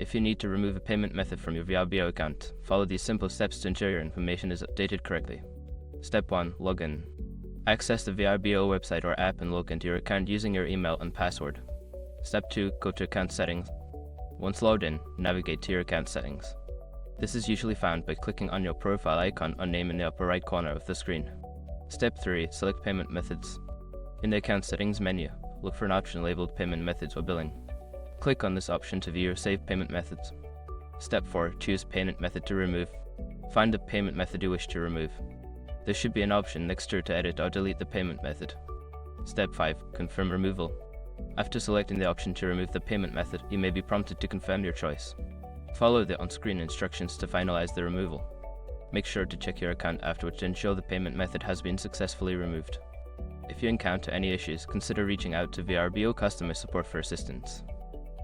If you need to remove a payment method from your Vrbo account, follow these simple steps to ensure your information is updated correctly. Step 1. Login. Access the Vrbo website or app and log into your account using your email and password. Step 2. Go to Account Settings. Once logged in, navigate to your account settings. This is usually found by clicking on your profile icon or name in the upper right corner of the screen. Step 3. Select Payment Methods. In the Account Settings menu, look for an option labeled Payment Methods or Billing. Click on this option to view your saved payment methods. Step 4. Choose Payment Method to remove. Find the payment method you wish to remove. There should be an option next to it to edit or delete the payment method. Step 5. Confirm removal. After selecting the option to remove the payment method, you may be prompted to confirm your choice. Follow the on-screen instructions to finalize the removal. Make sure to check your account afterwards to ensure the payment method has been successfully removed. If you encounter any issues, consider reaching out to Vrbo customer support for assistance.